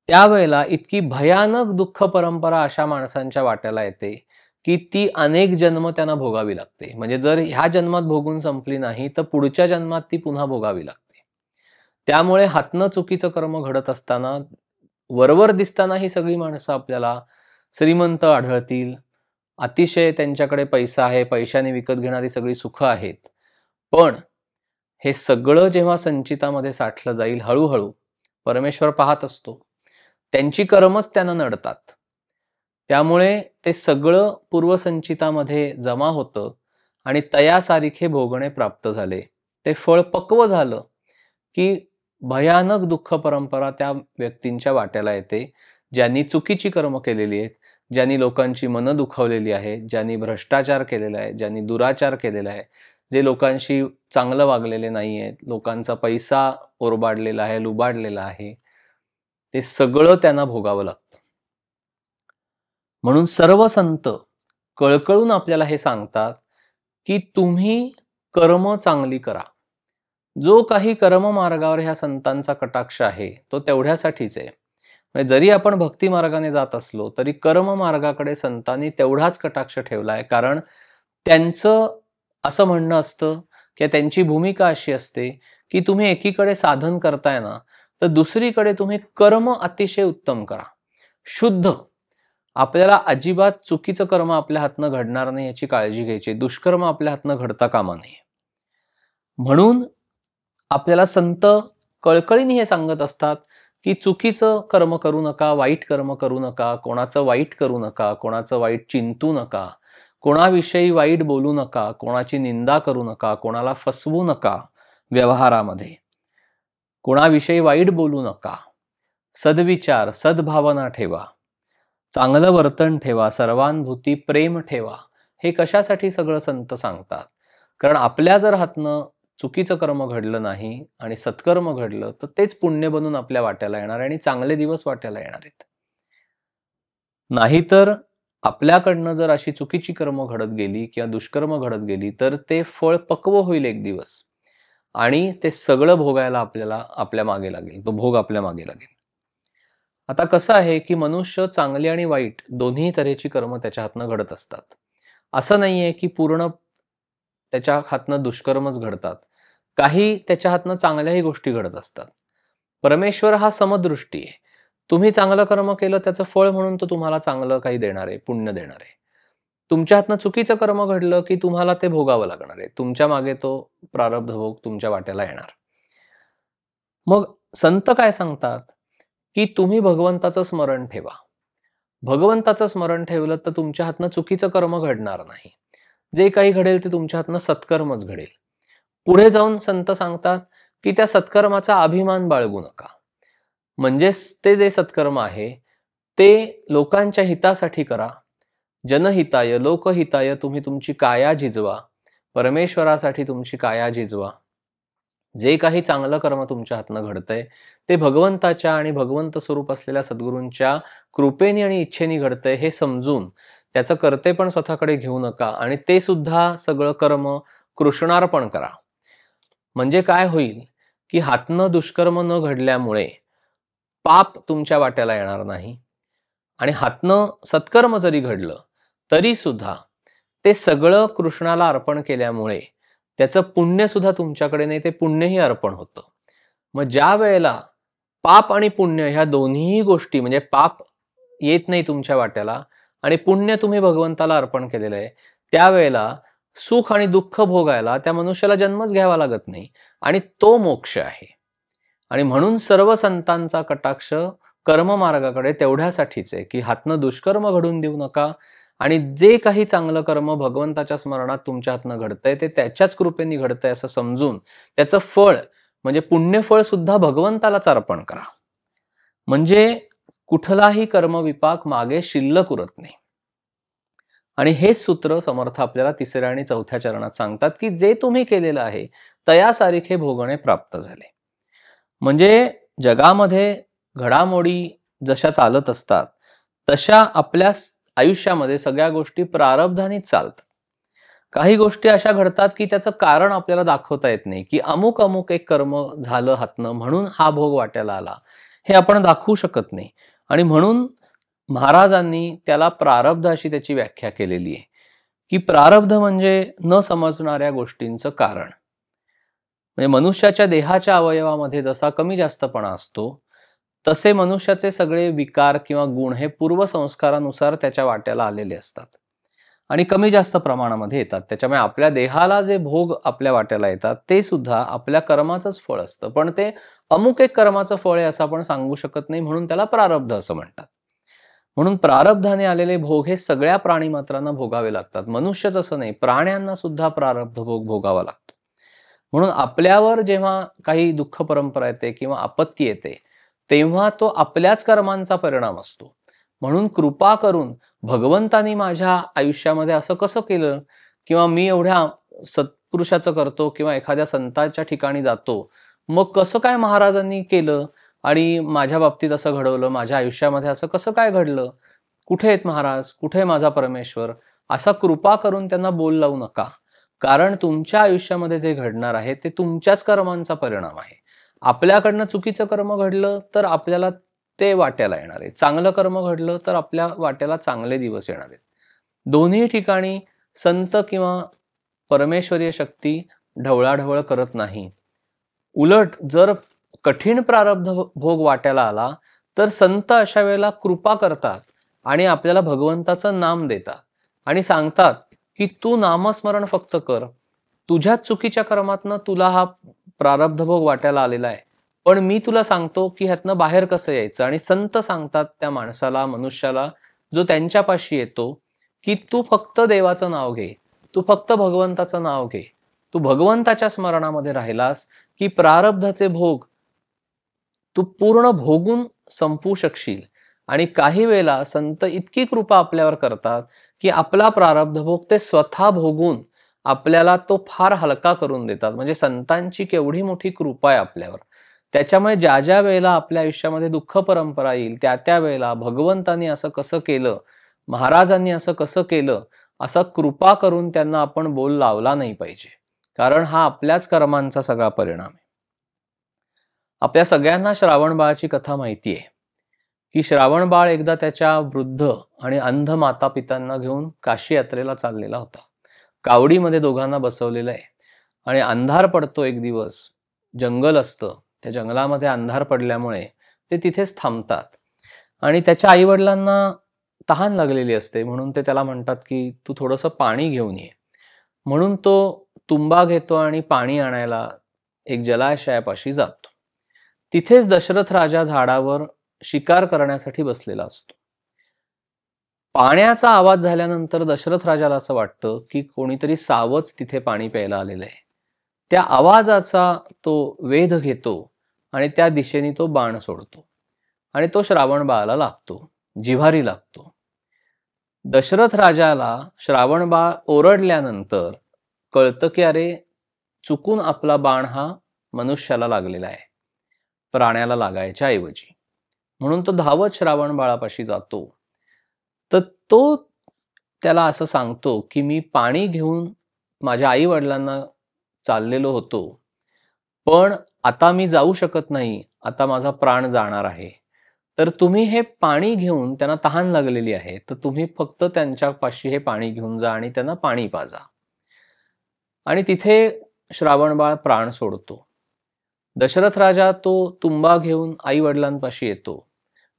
Speaker 1: त्यावेळेला इतकी भयानक दुःख परंपरा अशा माणसांच्या वाट्याला येते की ती अनेक जन्म त्यांना भोगावी लागते. म्हणजे जर ह्या जन्मात भोगून संपली नाही तर पुढच्या जन्मात ती पुन्हा भोगावी लागते. त्यामुळे हातनं चुकीचं कर्म घडत असताना वरवर दिसताना ही सगळी माणसं आपल्याला श्रीमंत आढळतील, अतिशय त्यांच्याकडे पैसा आहे, पैशाने विकत घेणारी सगळी सुख आहेत. पण हे सगळं जेव्हा संचितामध्ये साठलं जाईल हळूहळू, परमेश्वर पाहत असतो, त्यांची कर्मच त्यांना नडतात. त्यामुळे ते सगळं पूर्वसंचितामध्ये जमा होतं आणि तयासारिखे भोगणे प्राप्त झाले. ते फळ पक्व झालं की भयानक दुःख परंपरा त्या व्यक्तींच्या वाट्याला येते, ज्यांनी चुकीची कर्म केलेली आहेत, ज्यांनी लोकांची मनं दुखावलेली आहेत, ज्यांनी भ्रष्टाचार केलेला आहे, ज्यांनी दुराचार केलेला आहे, जे लोकांशी चांगलं वागलेले नाही आहेत, लोकांचा पैसा ओरबाडलेला आहे, लुबाडलेला आहे. ते सगळं त्यांना भोगावं लागतं. म्हणून सर्व संत कळकळून आपल्याला हे सांगतात की तुम्ही कर्म चांगली करा. जो काही कर्म मार्गावर ह्या संतांचा कटाक्ष आहे तो तेवढ्यासाठीच आहे. म्हणजे जरी आपण भक्ती मार्गाने जात असलो तरी कर्म मार्गाकडे संतांनी तेवढाच कटाक्ष ठेवलाय. कारण त्यांचं असं म्हणणं असतं की त्यांची भूमिका अशी असते की तुम्ही एकीकडे साधन करताय ना, तर दुसरीकडे तुम्ही कर्म अतिशय उत्तम करा, शुद्ध. आपल्याला अजिबात चुकीचं कर्म आपल्या हातनं घडणार नाही याची काळजी घ्यायची. दुष्कर्म आपल्या हातनं घडता कामा नये. म्हणून आपल्याला संत कळकळीने हे सांगत असतात की चुकीचं कर्म करू नका, वाईट कर्म करू नका, कोणाचं वाईट करू नका, कोणाचं वाईट चिंतू नका, कोणाविषयी वाईट बोलू नका, कोणाची निंदा करू नका, कोणाला फसवू नका व्यवहारामध्ये, कोणाविषयी वाईट बोलू नका, सद्विचार सद्भावना ठेवा, चांगलं वर्तन ठेवा, सर्वांभूती प्रेम ठेवा. हे कशासाठी सगळं संत सांगतात? कारण आपल्या जर हातनं चुकीचं कर्म घडलं नाही आणि सत्कर्म घडलं तर तेच पुण्य बनून आपल्या वाट्याला येणार आणि चांगले दिवस वाट्याला येणार आहेत. नाहीतर आपल्याकडनं जर अशी चुकीची कर्म घडत गेली किंवा दुष्कर्म घडत गेली तर ते फळ पक्व होईल एक दिवस आणि ते सगळं भोगायला आपल्याला आपल्या मागे लागेल, तो भोग आपल्या मागे लागेल. आता कसं आहे की मनुष्य चांगली आणि वाईट दोन्ही तऱ्हेची कर्म त्याच्या हातनं घडत असतात. असं नाहीये की पूर्ण त्याच्या हातनं दुष्कर्मच घडतात. काही त्याच्या हातनं चांगल्याही गोष्टी घडत असतात. परमेश्वर हा समदृष्टी आहे. तुम्ही चांगलं कर्म केलं त्याचं फळ म्हणून तो तुम्हाला चांगलं काही देणार आहे, पुण्य देणार आहे. तुमच्या हातनं चुकीचं कर्म घडलं की तुम्हाला ते भोगावं लागणार आहे. तुमच्या मागे तो प्रारब्ध भोग तुमच्या वाट्याला येणार. मग संत काय सांगतात की तुम्ही भगवंताचं स्मरण ठेवा. भगवंताचं स्मरण ठेवलं तर तुमच्या हातनं चुकीचं कर्म घडणार नाही. जे काही घडेल ते तुमच्या हातनं सत्कर्मच घडेल. पुढे जाऊन संत सांगतात की त्या सत्कर्माचा अभिमान बाळगू नका. म्हणजेच ते जे सत्कर्म आहे ते लोकांच्या हितासाठी करा. जनहिताय लोकहिताय तुम्ही तुमची काया झिजवा, परमेश्वरासाठी तुमची काया झिजवा. जे काही चांगलं कर्म तुमच्या हातनं घडतंय ते भगवंताच्या आणि भगवंत स्वरूप असलेल्या सद्गुरूंच्या कृपेने आणि इच्छेने घडतंय हे समजून त्याचं कर्तेपण स्वतःकडे घेऊ नका आणि ते सुद्धा सगळं कर्म कृष्णार्पण करा. म्हणजे काय होईल की हातनं दुष्कर्म न घडल्यामुळे पाप तुमच्या वाट्याला येणार नाही आणि हातनं सत्कर्म जरी घडलं तरी सुद्धा ते सगळं कृष्णाला अर्पण केल्यामुळे त्याचं पुण्य सुद्धा तुमच्याकडे नाही, ते पुण्यही अर्पण होतं. मग ज्या वेळेला पाप आणि पुण्य ह्या दोन्ही गोष्टी, म्हणजे पाप येत नाही तुमच्या वाट्याला आणि पुण्य तुम्ही भगवंताला अर्पण केलेलं आहे, त्यावेळेला सुख आणि दुःख भोगायला त्या मनुष्याला जन्मच घ्यावा लागत नाही आणि तो मोक्ष आहे. आणि म्हणून सर्व संतांचा कटाक्ष कर्ममार्गाकडे तेवढ्यासाठीच आहे की हातनं दुष्कर्म घडून देऊ नका आणि जे काही चांगलं कर्म भगवंताच्या स्मरणात तुमच्या हातनं घडतंय ते त्याच्याच कृपेने घडतंय असं समजून त्याचं फळ म्हणजे पुण्यफळ सुद्धा भगवंतालाच अर्पण करा. म्हणजे कुठलाही कर्मविपाक मागे शिल्लक उरत नाही. आणि हेच सूत्र समर्थ आपल्याला 3ऱ्या आणि 4थ्या चरणात सांगतात, की जे तुम्ही केलेलं आहे तयासारिखे भोगणे प्राप्त झाले. म्हणजे जगामध्ये घडामोडी जशा चालत असतात तशा आपल्या आयुष्यामध्ये सगळ्या गोष्टी प्रारब्धानेच चालतात. काही गोष्टी अशा घडतात की त्याचं कारण आपल्याला दाखवता येत नाही, की अमुक अमुक एक कर्म झालं हातनं म्हणून हा भोग वाट्याला आला, हे आपण दाखवू शकत नाही. आणि म्हणून महाराजांनी त्याला प्रारब्ध अशी त्याची व्याख्या केलेली आहे, की प्रारब्ध म्हणजे न समजणाऱ्या गोष्टींचं कारण. म्हणजे मनुष्याच्या देहाच्या अवयवामध्ये जसा कमी जास्तपणा असतो, तसे मनुष्याचे सगळे विकार किंवा गुण हे पूर्वसंस्कारानुसार त्याच्या वाट्याला आलेले असतात आणि कमी जास्त प्रमाणामध्ये येतात. त्याच्यामुळे आपल्या देहाला जे भोग आपल्या वाट्याला येतात ते सुद्धा आपल्या कर्माचंच फळ असतं. पण ते अमुक एक कर्माचं फळ आहे असं आपण सांगू शकत नाही, म्हणून त्याला प्रारब्ध असं म्हणतात. म्हणून प्रारब्धाने आलेले भोग हे सगळ्या प्राणीमात्रांना भोगावे लागतात. मनुष्यच असं नाही, प्राण्यांना सुद्धा प्रारब्ध भोग भोगावा लागतो. म्हणून आपल्यावर जेव्हा काही दुःख परंपरा येते किंवा आपत्ती येते, तेव्हा तो आपल्याच कर्मांचा परिणाम असतो. म्हणून कृपा करून भगवंतानी माझ्या आयुष्यामध्ये असं कसं केलं, किंवा मी एवढ्या सत्पुरुषाचं करतो किंवा एखाद्या संतांच्या ठिकाणी जातो, मग कसं काय महाराजांनी केलं आणि माझ्या बाबतीत असं घडवलं, माझ्या आयुष्यामध्ये असं कसं काय घडलं, कुठे आहेत महाराज, कुठे माझा परमेश्वर, असा कृपा करून त्यांना बोल लावू नका. कारण तुमच्या आयुष्यामध्ये जे घडणार आहे ते तुमच्याच कर्मांचा परिणाम आहे. आपल्याकडनं चुकीचं कर्म घडलं तर आपल्याला ते वाट्याला येणार आहे, चांगलं कर्म घडलं तर आपल्या वाट्याला चांगले दिवस येणार आहेत. दोन्ही ठिकाणी संत किंवा परमेश्वरीय शक्ती ढवळाढवळ करत नाही. उलट जर कठीण प्रारब्ध भोग वाट्याला आला तर संत अशा वेळेला कृपा करतात आणि आपल्याला भगवंताचं नाम देतात आणि सांगतात की तू नामस्मरण फक्त कर, तुझ्याच चुकीच्या कर्मातनं तुला हा प्रारब्ध भोग वाट्याला आलेला आहे, पण मी तुला सांगतो की ह्यातनं बाहेर कसं यायचं. आणि संत सांगतात त्या माणसाला, मनुष्याला जो त्यांच्यापाशी येतो, की तू फक्त देवाचं नाव घे, तू फक्त भगवंताचं नाव घे, तू भगवंताच्या स्मरणामध्ये राहिलास की प्रारब्धाचे भोग तू पूर्ण भोगून संपवू शकशील. आणि काही वेळेला संत इतकी कृपा आपल्यावर करतात की आपला प्रारब्ध भोग ते स्वतः भोगून आपल्याला तो फार हलका करून देतात. म्हणजे संतांची केवढी मोठी कृपा आहे आपल्यावर. त्याच्यामुळे ज्या ज्या वेळेला आपल्या आयुष्यामध्ये दुःख परंपरा येईल त्या त्या वेळेला भगवंतांनी असं कसं केलं, महाराजांनी असं कसं केलं, असा कृपा करून त्यांना आपण बोल लावला नाही पाहिजे. कारण हा आपल्याच कर्मांचा सगळा परिणाम आहे. आपल्या सगळ्यांना श्रावणबाळाची कथा माहिती आहे की श्रावणबाळ एकदा त्याच्या वृद्ध आणि अंध माता पित्यांना घेऊन काशी यात्रेला चाललेला होता. कावडीमध्ये दोघांना बसवलेलं आहे आणि अंधार पडतो एक दिवस, जंगल असतं, त्या जंगलामध्ये अंधार पडल्यामुळे ते तिथेच थांबतात. आणि त्याच्या आईवडिलांना तहान लागलेली असते, म्हणून ते त्याला म्हणतात की तू थोडंसं पाणी घेऊन ये. म्हणून तो तुंबा घेतो आणि पाणी आणायला एक जलाशयापाशी जातो. तिथेच दशरथ राजा झाडावर शिकार करण्यासाठी बसलेला असतो. पाण्याचा आवाज झाल्यानंतर दशरथ राजाला असं वाटतं की कोणीतरी सावच तिथे पाणी प्यायला आलेलं आहे. त्या आवाजाचा तो वेध घेतो आणि त्या दिशेने तो बाण सोडतो आणि तो श्रावणबाळाला लागतो, जिव्हारी लागतो. दशरथ राजाला श्रावणबाळ ओरडल्यानंतर कळतं की अरे, चुकून आपला बाण हा मनुष्याला लागलेला आहे, प्राण्याला लागायच्या ऐवजी. म्हणून तो धावत श्रावणबाळापाशी जातो. तर तो त्याला असं सांगतो की मी पाणी घेऊन माझ्या आई वडिलांना चाललेलो होतो, पण आता मी जाऊ शकत नाही, आता माझा प्राण जाणार आहे. तर तुम्ही हे पाणी घेऊन, त्यांना तहान लागलेली आहे, तर तुम्ही फक्त त्यांच्यापाशी हे पाणी घेऊन जा आणि त्यांना पाणी पाजा. आणि तिथे श्रावणबाळ प्राण सोडतो. दशरथ राजा तो तुंबा घेऊन आई वडिलांपाशी येतो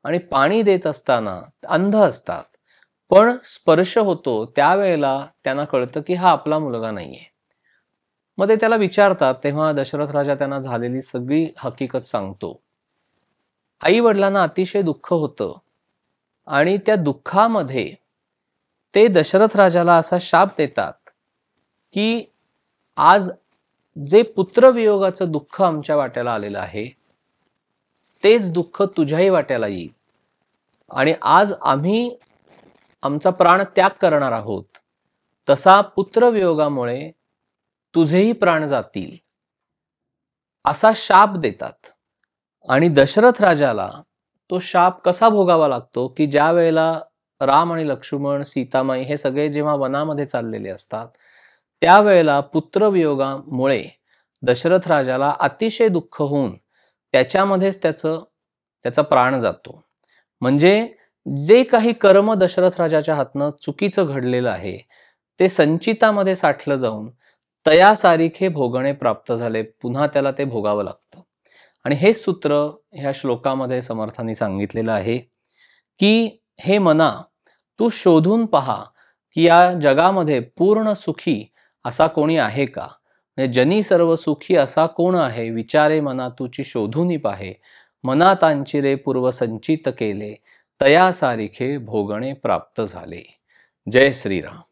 Speaker 1: आणि पाणी देत असताना अंध असतात, पण स्पर्श होतो त्यावेळेला त्यांना कळतं की हा आपला मुलगा नाहीये. मग ते त्याला विचारतात, तेव्हा दशरथ राजा त्यांना झालेली सगळी हकीकत सांगतो. आई वडिलांना अतिशय दुःख होतं आणि त्या दुःखामध्ये ते दशरथ राजाला असा शाप देतात की आज जे पुत्रवियोगाचं दुःख आमच्या वाट्याला आलेलं आहे तेच दुःख तुझ्याही वाट्याला येईल. आणि आज आम्ही आमचा प्राण त्याग करणार आहोत, तसा पुत्रवियोगामुळे तुझेही प्राण जातील, असा शाप देतात. आणि दशरथ राजाला तो शाप कसा भोगावा लागतो, की ज्या वेळेला राम आणि लक्ष्मण, सीतामाई हे सगळे जेव्हा वनामध्ये चाललेले असतात, त्यावेळेला पुत्रवियोगामुळे दशरथ राजाला अतिशय दुःख होऊन त्याच्यामध्येच त्याचा प्राण जातो. म्हणजे जे काही कर्म दशरथ राजाच्या हातनं चुकीचं घडलेलं आहे, ते संचितामध्ये साठलं जाऊन तयासारिखे भोगणे प्राप्त झाले, पुन्हा त्याला ते भोगावं लागतं. आणि हे सूत्र ह्या श्लोकामध्ये समर्थांनी सांगितलेलं आहे, की हे मना, तू शोधून पहा की या जगामध्ये पूर्ण सुखी असा कोणी आहे का? म्हणजे जनी सर्व सुखी असा कोण आहे? विचारे मना तुची शोधून पाहे. मना तांची रे पूर्व संचित केले, तया सारिखे भोगणे प्राप्त झाले. जय श्रीराम.